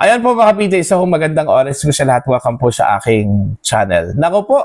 Ayan po mga kapita, isa kong magandang oras ko sa lahat. Welcome po sa aking channel. Nako po,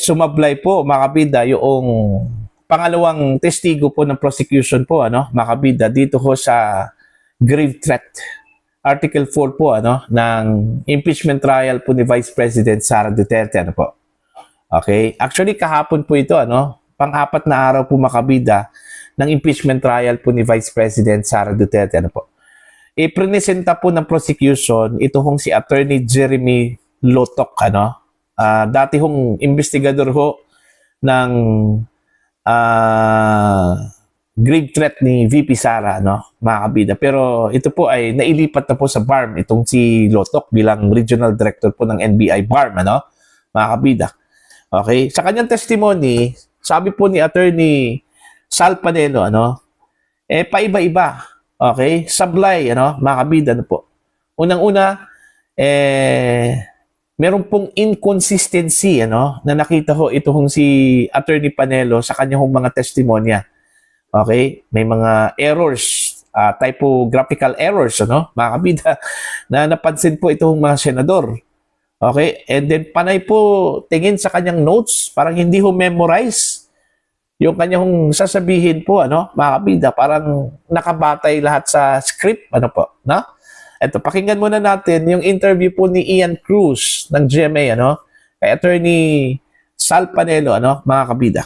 sumablay po mga kapita yung pangalawang testigo po ng prosecution po, mga kapita, dito ho sa grave threat. Article 4 po, ng impeachment trial po ni Vice President Sara Duterte, po. Okay? Actually, kahapon po ito, pang-apat na araw po mga kapita ng impeachment trial po ni Vice President Sara Duterte, po. Ipresenta po ng prosecution ito hong si Attorney Jeremy Lotok, dati hong investigador ho ng grave threat ni VP Sara, mga kabida. Pero ito po ay nailipat na po sa BARM itong si Lotok bilang regional director po ng NBI BARM, mga kabida. Okay? Sa kanyang testimony, sabi po ni Attorney Sal Panelo, paiba-iba. Okay? Sablay, mga kabida, po. Unang-una, meron pong inconsistency, na nakita ho ito hong si Attorney Panelo sa kanyang mga testimonya. Okay? May mga errors, typographical errors, mga kabida, na napansin po ito hong mga senador. Okay? And then, panay po tingin sa kanyang notes, parang hindi ho memorize yung kanyang sasabihin po, mga kabida, parang nakabatay lahat sa script, po, Ito, pakinggan muna natin yung interview po ni Ian Cruz ng GMA, kay Attorney Sal Panelo, mga kabida.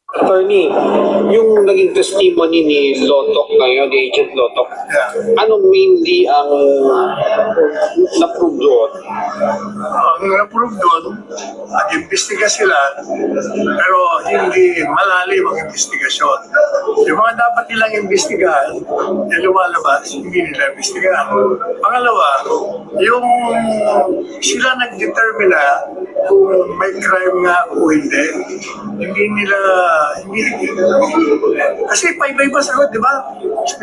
Attorney, yung naging testimony ni Lotok ngayon, ni Agent Lotok, ano mainly ang na-prove doon? Ang na-prove doon, nag-imbestiga sila, pero hindi malalim ang investigasyon. Yung mga dapat nilang imbestigahan, yung lumalabas, hindi nila imbestigahan. Pangalawa, yung sila nag-determine na kung may crime nga o hindi, kasi paiba-iba sagot, di ba?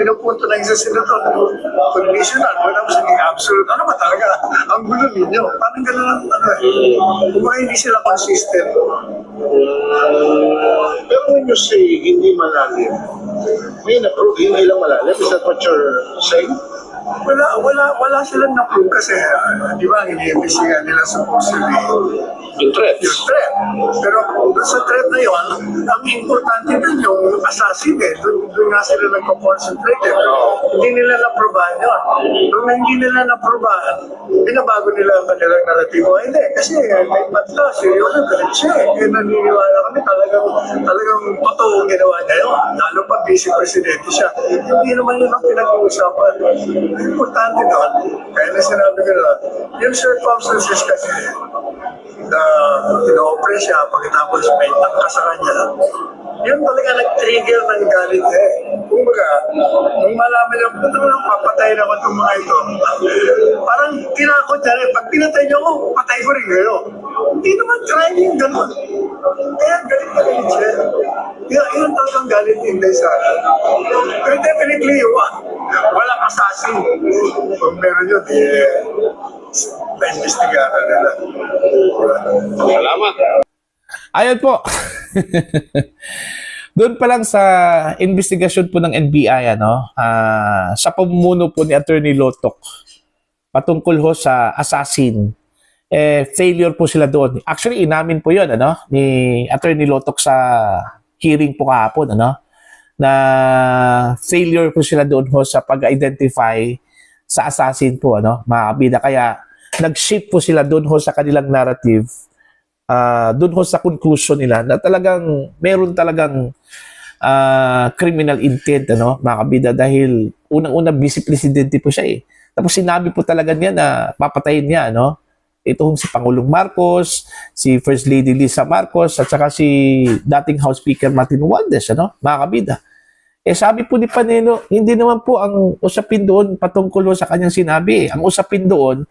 Pinupunto ng isang senator, conditional, wala mo saging absolute. Ano ba talaga? Ang gulo ninyo. Parang gano'n, kung hindi sila consistent. Pero when you say hindi malalim, may na-prove hindi lang malalim. Is that what you're saying? Wala silang na-prove kasi, di ba, iniimbestiga nila supposedly Yung threat. yung threat. Pero sa threat na yun, ang importante dun yung assassin doon nga sila nagko-concentrate. Hindi nila na-probahan yun. Nung hindi nila na-probahan, binabago nila ang kanilang naratibo. Hindi, kasi may patla, seryoso, galit siya. Kaya naniniwala kami talagang totoo ginawa niya yun. Lalo pa vice presidente siya. Hindi naman yun ang pinag-uusapan. Importante doon, kaya na sinabi ko na, yung circumstances kasi na ino-operate siya pagkatapos may tangka sa kanya, yun talaga nag-trigger ng galit Kumbaga, nung malaman niya, ito lang papatay na ko itong mga ito. Parang tinakot niya rin, pag pinatay niyo ako, patay ko rin kayo. Hindi naman crime yung gano'n. Kaya galit na galit siya. Yun talagang galit hindi sa akin. Pero definitely, walang assassin. Kung meron yun, na-investigaran nila. Salamat. Ayun po. Doon pa lang sa investigasyon po ng NBI, sa pamumuno po ni Attorney Lotok, patungkol ho sa assassin, failure po sila doon. Actually, inamin po yun, ni Attorney Lotok sa hearing po kahapon, na failure po sila doon ho sa pag-identify sa assassin po, mga kabida. Kaya, nag-shift po sila doon ho sa kanilang narrative, doon ho sa conclusion nila na talagang meron talagang criminal intent, mga kabida, dahil unang-una vice presidente po siya Tapos sinabi po talaga niya na papatayin niya, itong si Pangulong Marcos, si First Lady Lisa Marcos, at saka si dating House Speaker Martin Romualdez, mga kabida. Sabi po ni Panelo, hindi naman po ang usapin doon patungkol sa kanyang sinabi. Ang usapin doon,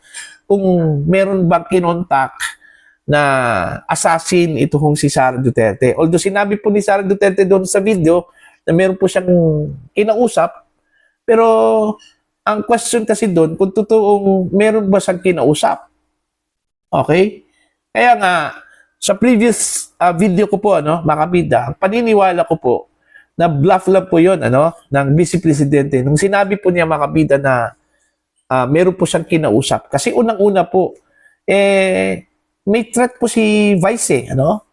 kung meron bang kinontak na assassin ito hong si Sara Duterte. Although sinabi po ni Sara Duterte doon sa video na meron po siyang kinausap, pero ang question kasi doon, kung totoong meron ba siyang kinausap. Okay? Kaya nga, sa previous video ko po, mga kabida, ang paniniwala ko po, na bluff lang po yun, ng Vice Presidente. Nung sinabi po niya, mga kabida, na meron po siyang kinausap. Kasi unang-una po, may threat po si Vice ano?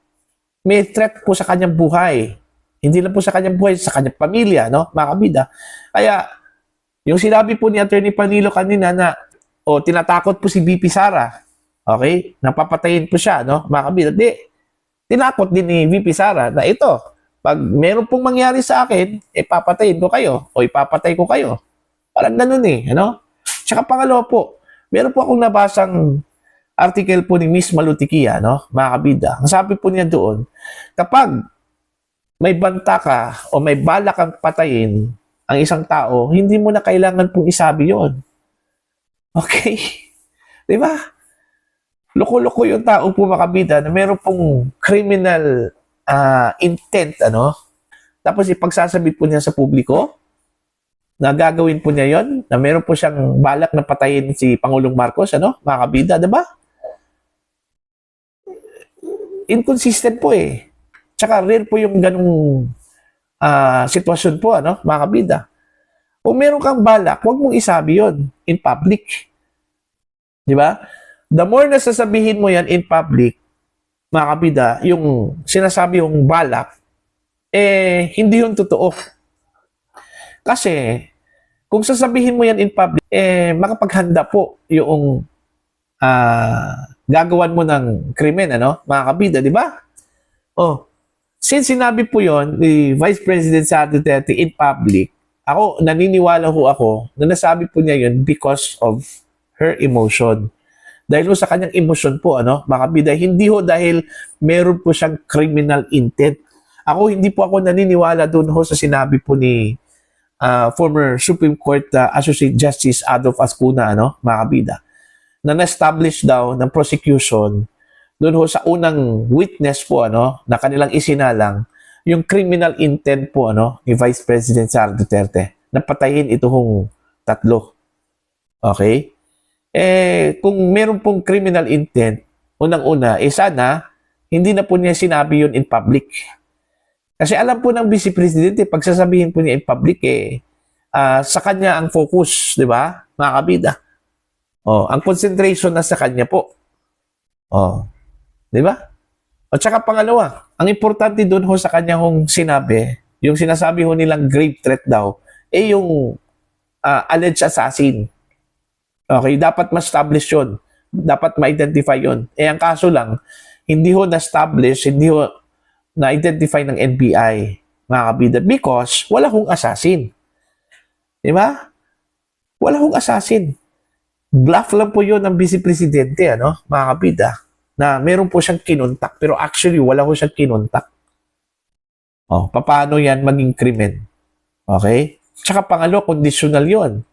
May threat po sa kanyang buhay. Hindi lang po sa kanyang buhay, sa kanyang pamilya, no? Mga kabida. Kaya, yung sinabi po ni Attorney Panilo kanina na, tinatakot po si VP Sara, okay? Napapatayin po siya, no? Mga kabida. Tinakot din ni VP Sara na ito, pag meron pong mangyari sa akin, papatayin ko kayo o ipapatay ko kayo. Parang ganun ano? Tsaka pangalawa po, meron po akong nabasang article po ni Miss Malutikia, no? Mga kabida. Ang sabi po niya doon, kapag may banta ka o may balak kang patayin ang isang tao, hindi mo na kailangan pong isabi yon. Okay? Di ba? Loko-loko yung tao po mga kabida na meron pong criminal intent, ano? Tapos ipagsasabi po niya sa publiko na gagawin po niya yon, na meron po siyang balak na patayin si Pangulong Marcos, ano? Mga kabida, di ba? Inconsistent po Tsaka rare po yung ganung sitwasyon po, ano, mga kabida. Kung meron kang balak, huwag mong isabi yon in public. Di ba? The more na sasabihin mo yan in public, mga kabida, yung sinasabi yung balak, hindi yun totoo. Kasi, kung sasabihin mo yan in public, makapaghanda po yung gagawan mo ng krimen, ano, mga kabida, di ba? Since sinabi po yon ni Vice President Sara Duterte in public, naniniwala ako na nasabi po niya yon because of her emotion. Dahil sa kanyang emosyon po, ano, mga kabida, hindi dahil meron po siyang criminal intent. Hindi po ako naniniwala doon sa sinabi po ni former Supreme Court Associate Justice Adolf Ascuna, ano, mga kabida, na na-establish daw ng prosecution doon sa unang witness po, ano, na kanilang isinalang, yung criminal intent po, ano, ni Vice President Sara Duterte na patayin itong tatlo. Okay? Kung meron pong criminal intent, unang-una, sana, hindi na po niya sinabi yun in public. Kasi alam po ng Vice Presidente, pag sasabihin po niya in public, sa kanya ang focus, di ba, mga kabida? Ang concentration na sa kanya po. Di ba? At saka pangalawa, ang importante doon sa kanya sinabi, yung sinasabi nilang grave threat daw, yung alleged assassin. Okay, dapat ma-establish yun. Dapat ma-identify yun. Ang kaso lang, hindi na-establish, hindi na-identify ng NBI, mga kabida, because wala assassin. Di ba? Wala assassin. Bluff lang po yun ng Vice Presidente, ano, mga kabida, na meron po siyang kinontak, pero actually, wala siyang kinontak. Paano yan maging krimen? Okay? Tsaka pangalo, conditional yun.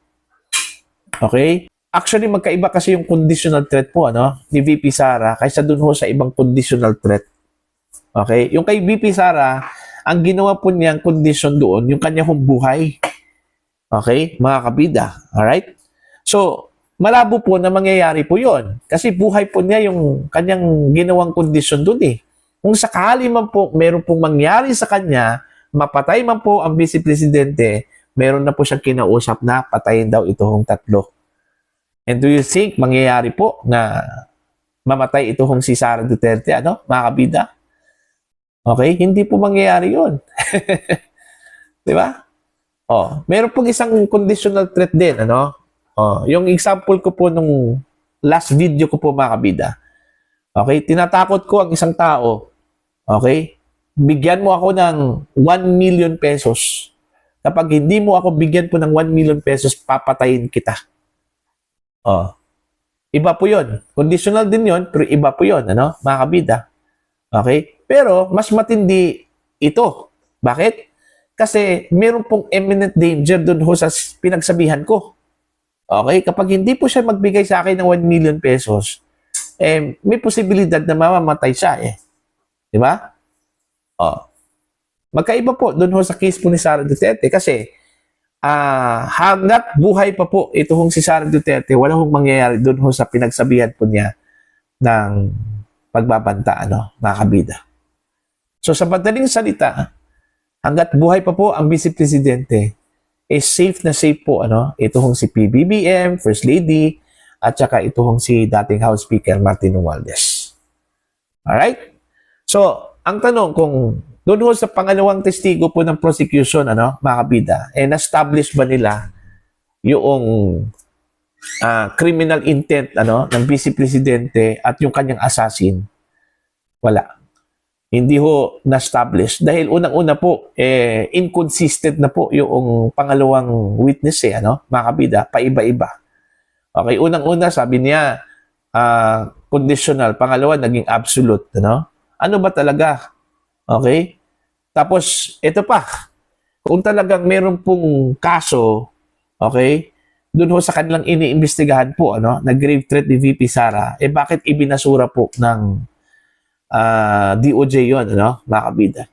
Okay? Actually, magkaiba kasi yung conditional threat po, ano, ni VP Sara kaysa dun sa ibang conditional threat. Okay? Yung kay VP Sara, ang ginawa po niyang condition doon, yung kanyang buhay. Okay? Mga kabida. Alright? So, malabo po na mangyayari po yon. Kasi buhay po niya yung kanyang ginawang condition doon Kung sakali man po, meron pong mangyari sa kanya, mapatay man po ang Vice Presidente, meron na po siyang kinausap na patayin daw itong tatlo. And do you think mangyayari po na mamatay itong si Sara Duterte, ano, mga kabida? Okay? Hindi po mangyayari yun. Di ba? Meron pong isang conditional threat din, ano? Yung example ko po nung last video ko po, mga kabida. Okay? Tinatakot ko ang isang tao. Okay? Bigyan mo ako ng 1 million pesos. Kapag hindi mo ako bigyan po ng 1 million pesos, papatayin kita. Iba po yun. Conditional din yun, pero iba po yun, ano, mga kabida. Okay? Pero, mas matindi ito. Bakit? Kasi, meron pong imminent danger dun sa pinagsabihan ko. Okay? Kapag hindi po siya magbigay sa akin ng 1 million pesos, may posibilidad na mamamatay siya Di ba? Magkaiba po dun sa case po ni Sara Duterte kasi hanggat buhay pa po itong si Sara Duterte, wala mangyayari dun sa pinagsabihan po niya ng pagbabanta, ano, mga kabida. So, sa madaling salita, hanggat buhay pa po ang Vice Presidente, safe na safe po, ito hong si PBBM, First Lady, at saka ito hong si dating House Speaker Martin Romualdez. Alright? So, ang tanong kung doon ho sa pangalawang testigo po ng prosecution, mga kabida, na-establish ba nila yung criminal intent ng Vice Presidente at yung kanyang assassin? Wala. Hindi ho na-establish dahil unang-una po inconsistent na po yung pangalawang witness mga kabida, paiba-iba. Okay, unang-una sabi niya conditional, pangalawa naging absolute, Ano ba talaga? Okay? Tapos ito pa. Kung talagang meron pong kaso, okay? Doon ho sa kanilang iniimbestigahan po na grave threat ni VP Sara, bakit ibinasura po ng DOJ yun, mga kabida.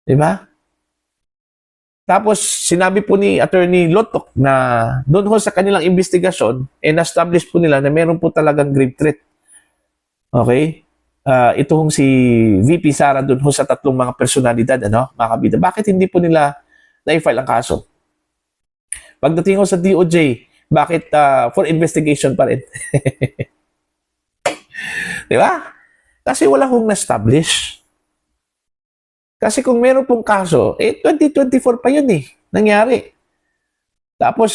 Diba? Tapos, sinabi po ni Attorney Lotok na doon ho sa kanilang investigasyon, na-establish po nila na meron po talagang grave threat. Okay? Ito hong si VP Sara doon ho sa tatlong mga personalidad, mga kabida. Bakit hindi po nila na-file ang kaso? Pagdating ho sa DOJ, bakit for investigation pa rin? Diba? Kasi wala hong na-establish. Kasi kung meron pong kaso, 2024 pa yun nangyari. Tapos,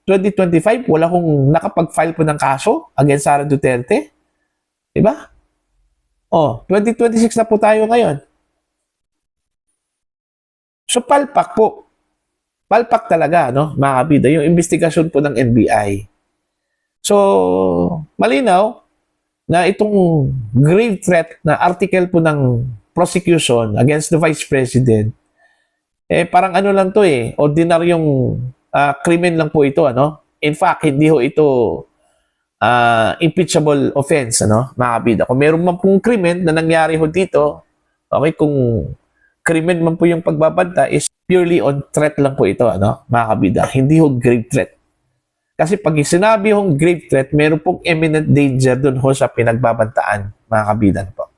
2025, wala hong nakapag-file po ng kaso against Sara Duterte. Diba? 2026 na po tayo ngayon. So, palpak po. Palpak talaga, mga kabida, yung investigasyon po ng NBI. So, malinaw, na itong grave threat na article po ng prosecution against the Vice President, parang lang to ordinaryong krimen lang po ito, In fact, hindi ho ito impeachable offense, mga kabida. Kung meron man pong krimen na nangyari ho dito, okay, kung krimen man po yung pagbabanta is purely on threat lang po ito, mga kabida. Hindi ho grave threat. Kasi pag sinabi hong grave threat, meron pong imminent danger dun ho sa pinagbabantaan, mga kabidan po.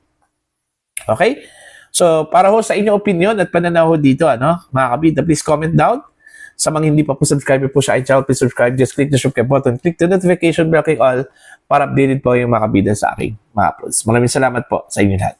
Okay? So, para ho sa inyong opinion at pananaw ho dito, mga kabida, please comment down. Sa mga hindi pa po subscriber po sa iChannel, please subscribe. Just click the subscribe button. Click the notification bell, click all para updated po yung mga kabida sa aking mga uploads. Maraming salamat po sa inyo lahat.